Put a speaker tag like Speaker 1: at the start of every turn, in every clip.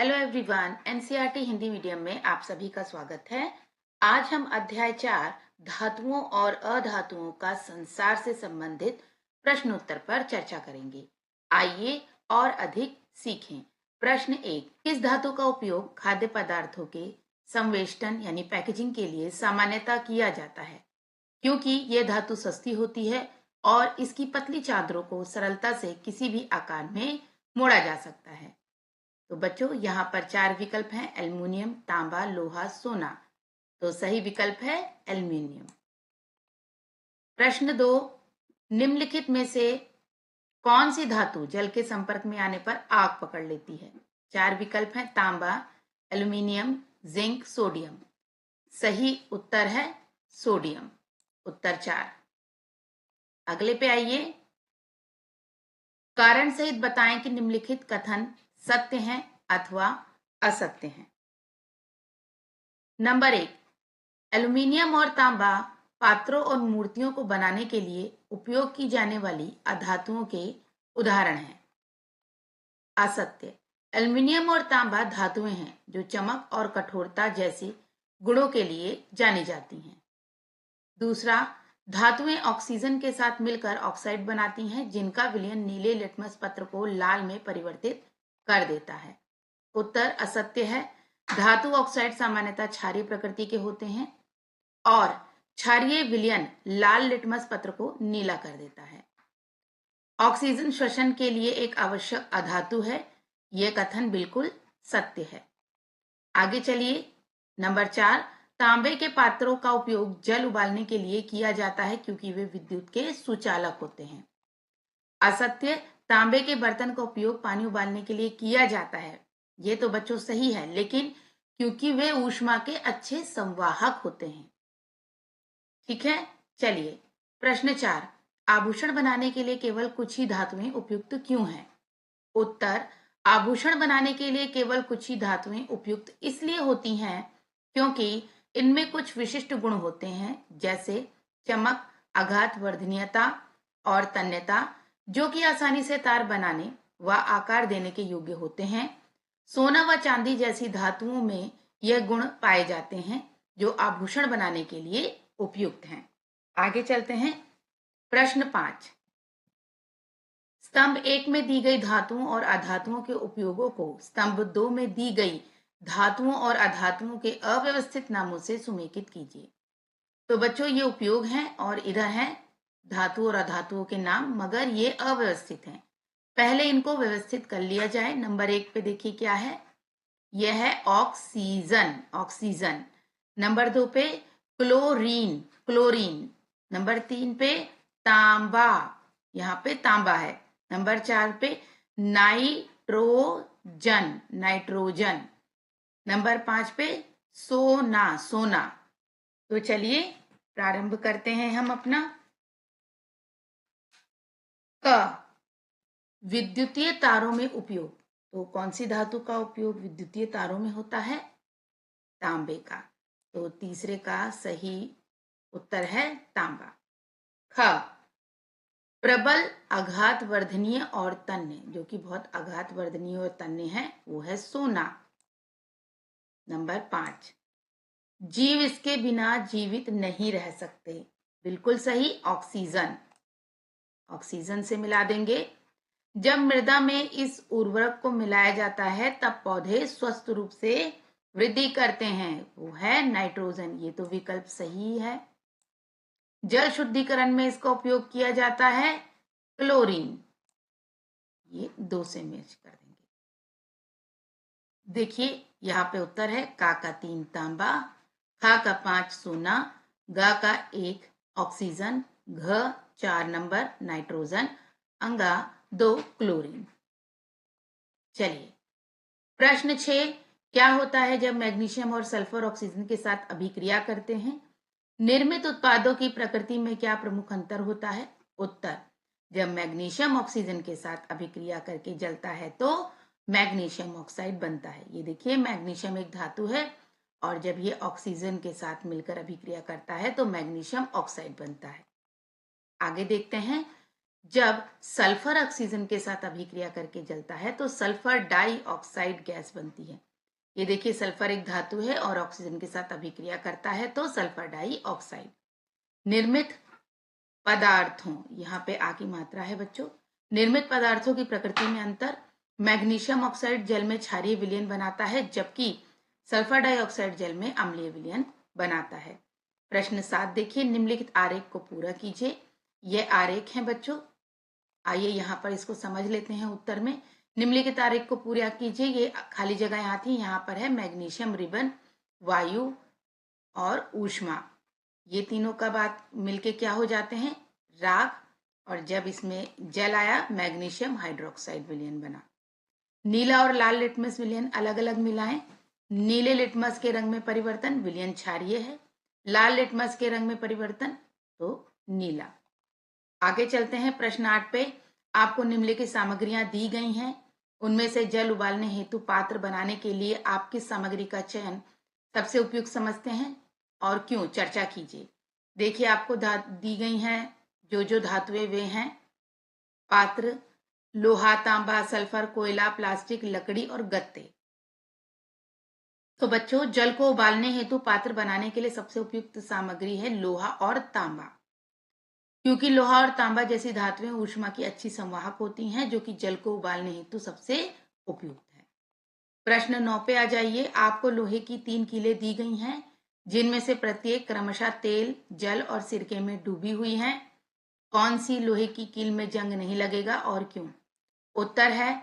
Speaker 1: Hello everyone, NCERT Hindi medium में आप सभी का स्वागत है। आज हम अध्याय 4 धातुओं और अधातुओं का संसार से संबंधित प्रश्नोत्तर पर चर्चा करेंगे। आइए और अधिक सीखें। प्रश्न 1, किस धातु का उपयोग खाद्य पदार्थों के संवेष्टन यानी पैकेजिंग के लिए सामान्यतः किया जाता है? क्योंकि ये धातु सस्ती होती है और इसकी पतली चादरों को सरलता से किसी भी आकार में मोड़ा जा सकता है। तो बच्चों, यहाँ पर 4 विकल्प हैं: एल्युमिनियम, तांबा, लोहा, सोना। तो सही विकल्प है एल्युमिनियम। प्रश्न 2, निम्नलिखित में से कौन सी धातु जल के संपर्क में आने पर आग पकड़ लेती है? 4 विकल्प हैं: तांबा, एल्युमिनियम, जिंक, सोडियम। सही उत्तर है सोडियम। उत्तर 4। अगले पे आइए। कारण सहित बताएं कि निम्नलिखित कथन सत्य हैं अथवा असत्य हैं। नंबर 1, एल्युमिनियम और तांबा पात्रों और मूर्तियों को बनाने के लिए उपयोग की जाने वाली अधातुओं के उदाहरण हैं। असत्य। एल्युमिनियम और तांबा धातुएं हैं जो चमक और कठोरता जैसे गुणों के लिए जानी जाती हैं। दूसरा, धातुएं ऑक्सीजन के साथ मिलकर ऑक्साइड बनाती हैं जिनका विलयन नीले लिटमस पत्र को लाल में परिवर्तित कर देता है। उत्तर असत्य है। धातु ऑक्साइड सामान्यतः क्षारीय प्रकृति के होते हैं और क्षारीय विलयन लाल लिटमस पत्र को नीला कर देता है। ऑक्सीजन श्वसन के लिए एक आवश्यक अधातु है। यह कथन बिल्कुल सत्य है। आगे चलिए। नंबर 4, तांबे के पात्रों का उपयोग जल उबालने के लिए किया जाता है क्योंकि वे विद्युत के सुचालक होते हैं। असत्य। तांबे के बर्तन का उपयोग पानी उबालने के लिए किया जाता है। ये तो बच्चों सही है, लेकिन क्योंकि वे ऊष्मा के अच्छे संवाहक होते हैं। ठीक है, चलिए। प्रश्न 4, आभूषण बनाने के लिए केवल कुछ ही धातुएं उपयुक्त क्यों हैं? उत्तर, आभूषण बनाने के लिए केवल कुछ ही धातुएं उपयुक्त इसलिए होती हैं क्योंकि इनमें कुछ विशिष्ट गुण होते हैं, जैसे चमक, आघात वर्धनीयता और तन्यता, जो कि आसानी से तार बनाने व आकार देने के योग्य होते हैं। सोना व चांदी जैसी धातुओं में यह गुण पाए जाते हैं जो आभूषण बनाने के लिए उपयुक्त हैं। आगे चलते हैं। प्रश्न 5, स्तंभ 1 में दी गई धातुओं और अधातुओं के उपयोगों को स्तंभ 2 में दी गई धातुओं और अधातुओं के अव्यवस्थित नामों से सुमेलित कीजिए। तो बच्चों, ये उपयोग हैं और इधर है धातु और अधातुओं के नाम, मगर ये अव्यवस्थित हैं। पहले इनको व्यवस्थित कर लिया जाए। नंबर 1 पे देखिए क्या है। यह है ऑक्सीजन, ऑक्सीजन। नंबर 2 पे क्लोरीन, क्लोरीन। नंबर 3 पे तांबा, यहाँ पे तांबा है। नंबर 4 पे नाइट्रोजन, नाइट्रोजन। नंबर 5 पे सोना, सोना। तो चलिए प्रारंभ करते हैं हम अपना। क, विद्युतीय तारों में उपयोग। तो कौन सी धातु का उपयोग विद्युतीय तारों में होता है? तांबे का। तो तीसरे का सही उत्तर है तांबा। ख, प्रबल आघात वर्धनीय और तन्य, जो कि बहुत आघात वर्धनीय और तन्य है, वो है सोना। नंबर 5, जीव इसके बिना जीवित नहीं रह सकते। बिल्कुल सही, ऑक्सीजन। ऑक्सीजन से मिला देंगे। जब मृदा में इस उर्वरक को मिलाया जाता है तब पौधे स्वस्थ रूप से वृद्धि करते हैं, वो है नाइट्रोजन। ये तो विकल्प सही है। जल शुद्धिकरण में इसका उपयोग किया जाता है क्लोरीन। ये 2 से मैच कर देंगे। देखिए यहाँ पे उत्तर है का 3 तांबा, खा का 5 सोना, गा का 1 ऑक्सीजन, घ 4 नंबर नाइट्रोजन, अंगा 2 क्लोरीन। चलिए प्रश्न 6, क्या होता है जब मैग्नीशियम और सल्फर ऑक्सीजन के साथ अभिक्रिया करते हैं? निर्मित उत्पादों की प्रकृति में क्या प्रमुख अंतर होता है? उत्तर, जब मैग्नीशियम ऑक्सीजन के साथ अभिक्रिया करके जलता है तो मैग्नीशियम ऑक्साइड बनता है। ये देखिए, मैग्नीशियम एक धातु है और जब ये ऑक्सीजन के साथ मिलकर अभिक्रिया करता है तो मैग्नीशियम ऑक्साइड बनता है। आगे देखते हैं। जब सल्फर ऑक्सीजन के साथ अभिक्रिया करके जलता है तो सल्फर डाइऑक्साइड गैस बनती है। ये देखिए, सल्फर एक धातु है और ऑक्सीजन के साथ अभिक्रिया करता है तो सल्फर डाइऑक्साइड। निर्मित पदार्थों, यहाँ पे आ की मात्रा है बच्चों। निर्मित पदार्थों की प्रकृति में अंतर। मैग्नीशियम ऑक्साइड जल में क्षारीय विलयन बनाता है, जबकि सल्फर डाइऑक्साइड जल में अम्लीय विलयन बनाता है। प्रश्न 7 देखिए, निम्नलिखित आरेख को पूरा कीजिए। यह आरेख है बच्चों, आइए यहाँ पर इसको समझ लेते हैं उत्तर में। निम्नलिखित आरेख को पूरा कीजिए। ये खाली जगह यहाँ थी, यहाँ पर है मैग्नीशियम रिबन, वायु और ऊष्मा। ये तीनों का बात मिलके क्या हो जाते हैं? राख। और जब इसमें जल आया, मैग्नीशियम हाइड्रोक्साइड विलयन बना। नीला और लाल लिटमस विलयन अलग अलग मिलाएं। नीले लिटमस के रंग में परिवर्तन, विलयन क्षारीय है। लाल लिटमस के रंग में परिवर्तन तो नीला। आगे चलते हैं प्रश्न 8 पे। आपको निम्नलिखित सामग्रियां दी गई हैं, उनमें से जल उबालने हेतु पात्र बनाने के लिए आप किस सामग्री का चयन सबसे उपयुक्त समझते हैं और क्यों? चर्चा कीजिए। देखिए, आपको दी गई हैं जो धातुएं वे हैं पात्र: लोहा, तांबा, सल्फर, कोयला, प्लास्टिक, लकड़ी और गत्ते। तो बच्चों, जल को उबालने हेतु पात्र बनाने के लिए सबसे उपयुक्त सामग्री है लोहा और तांबा, क्योंकि लोहा और तांबा जैसी धातुएं ऊष्मा की अच्छी संवाहक होती हैं, जो कि जल को उबालने हेतु सबसे उपयुक्त है। प्रश्न 9 पे आ जाइए। आपको लोहे की 3 कीलें दी गई हैं, जिनमें से प्रत्येक क्रमशः तेल, जल और सिरके में डूबी हुई हैं। कौन सी लोहे की कील में जंग नहीं लगेगा और क्यों? उत्तर है,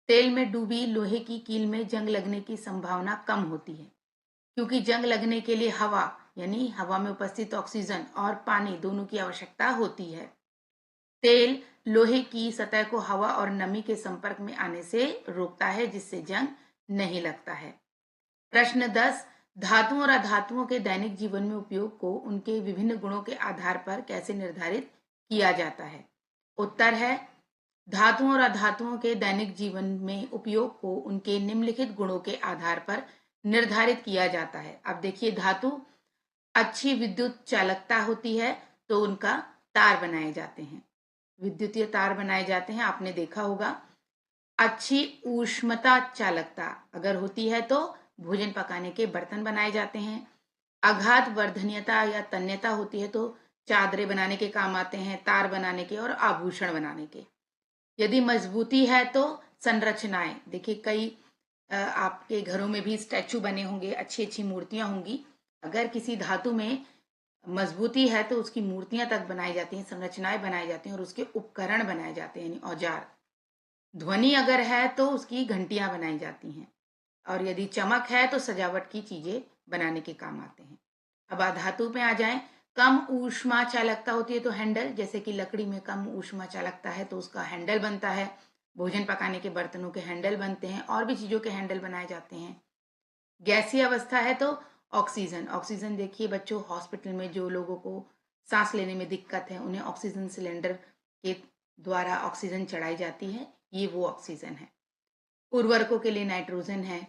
Speaker 1: तेल में डूबी लोहे की कील में जंग लगने की संभावना कम होती है, क्योंकि जंग लगने के लिए हवा यानी हवा में उपस्थित ऑक्सीजन और पानी दोनों की आवश्यकता होती है। तेल लोहे की सतह को हवा और नमी के संपर्क में आने से रोकता है, जिससे जंग नहीं लगता है। प्रश्न 10, धातुओं और अधातुओं के दैनिक जीवन में उपयोग को उनके विभिन्न गुणों के आधार पर कैसे निर्धारित किया जाता है? उत्तर है, धातुओं और अधातुओं के दैनिक जीवन में उपयोग को उनके निम्नलिखित गुणों के आधार पर निर्धारित किया जाता है। अब देखिए, धातु अच्छी विद्युत चालकता होती है तो उनका तार बनाए जाते हैं, विद्युतीय तार बनाए जाते हैं, आपने देखा होगा। अच्छी ऊष्मता चालकता अगर होती है तो भोजन पकाने के बर्तन बनाए जाते हैं। आघात वर्धनीयता या तन्यता होती है तो चादरें बनाने के काम आते हैं, तार बनाने के और आभूषण बनाने के। यदि मजबूती है तो संरचनाएं, देखिए कई आपके घरों में भी स्टैचू बने होंगे, अच्छी अच्छी मूर्तियां होंगी। अगर किसी धातु में मजबूती है तो उसकी मूर्तियां तक बनाई जाती हैं, संरचनाएं बनाई जाती हैं और उसके उपकरण बनाए जाते हैं, यानी औजार। ध्वनि अगर है तो उसकी घंटियां बनाई जाती हैं, और यदि चमक है तो सजावट की चीजें बनाने के काम आते हैं। अब धातु में आ जाएं। कम ऊष्मा चालकता होती है तो हैंडल, जैसे कि लकड़ी में कम ऊष्मा चालकता है तो उसका हैंडल बनता है। भोजन पकाने के बर्तनों के हैंडल बनते हैं, और भी चीजों के हैंडल बनाए जाते हैं। गैसीय अवस्था है तो ऑक्सीजन। ऑक्सीजन देखिए बच्चों, हॉस्पिटल में जो लोगों को सांस लेने में दिक्कत है उन्हें ऑक्सीजन सिलेंडर के द्वारा ऑक्सीजन चढ़ाई जाती है, ये वो ऑक्सीजन है। उर्वरकों के लिए नाइट्रोजन है।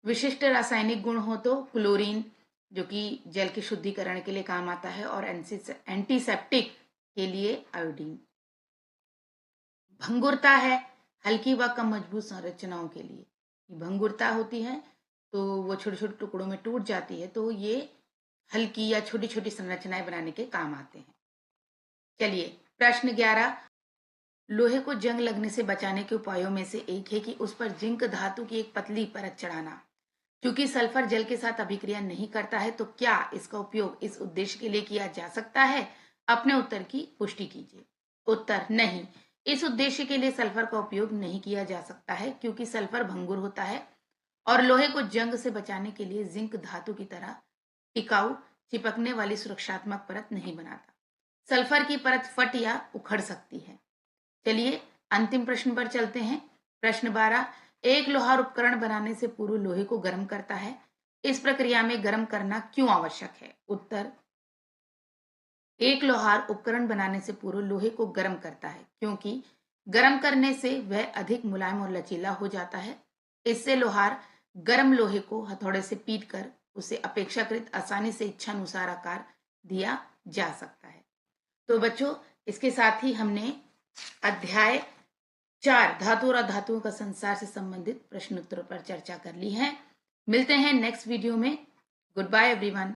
Speaker 1: विशिष्ट रासायनिक गुण हो तो क्लोरीन, जो कि जल के शुद्धिकरण के लिए काम आता है, और एंटीसेप्टिक के लिए आयोडीन। भंगुरता है हल्की व कम मजबूत संरचनाओं के लिए। भंगुरता होती है तो वो छोटे छोटे टुकड़ों में टूट जाती है, तो ये हल्की या छोटी छोटी संरचनाएं बनाने के काम आते हैं। चलिए प्रश्न 11, लोहे को जंग लगने से बचाने के उपायों में से एक है कि उस पर जिंक धातु की एक पतली परत चढ़ाना। क्योंकि सल्फर जल के साथ अभिक्रिया नहीं करता है तो क्या इसका उपयोग इस उद्देश्य के लिए किया जा सकता है? अपने उत्तर की पुष्टि कीजिए। उत्तर नहीं, इस उद्देश्य के लिए सल्फर का उपयोग नहीं किया जा सकता है, क्योंकि सल्फर भंगुर होता है और लोहे को जंग से बचाने के लिए जिंक धातु की तरह टिकाऊ चिपकने वाली सुरक्षात्मक परत नहीं बनाता। सल्फर की परत फट या उखड़ सकती है। चलिए अंतिम प्रश्न पर चलते हैं। प्रश्न 12, एक लोहार उपकरण बनाने से पूर्व लोहे को गर्म करता है। इस प्रक्रिया में गर्म करना क्यों आवश्यक है? उत्तर, एक लोहार उपकरण बनाने से पूर्व लोहे को गर्म करता है, क्योंकि गर्म करने से वह अधिक मुलायम और लचीला हो जाता है। इससे लोहार गर्म लोहे को हथौड़े से पीट कर उसे अपेक्षाकृत आसानी से इच्छानुसार आकार दिया जा सकता है। तो बच्चों, इसके साथ ही हमने अध्याय 4 धातु और अधातुओं का संसार से संबंधित प्रश्नोत्तरों पर चर्चा कर ली है। मिलते हैं नेक्स्ट वीडियो में। Good bye everyone.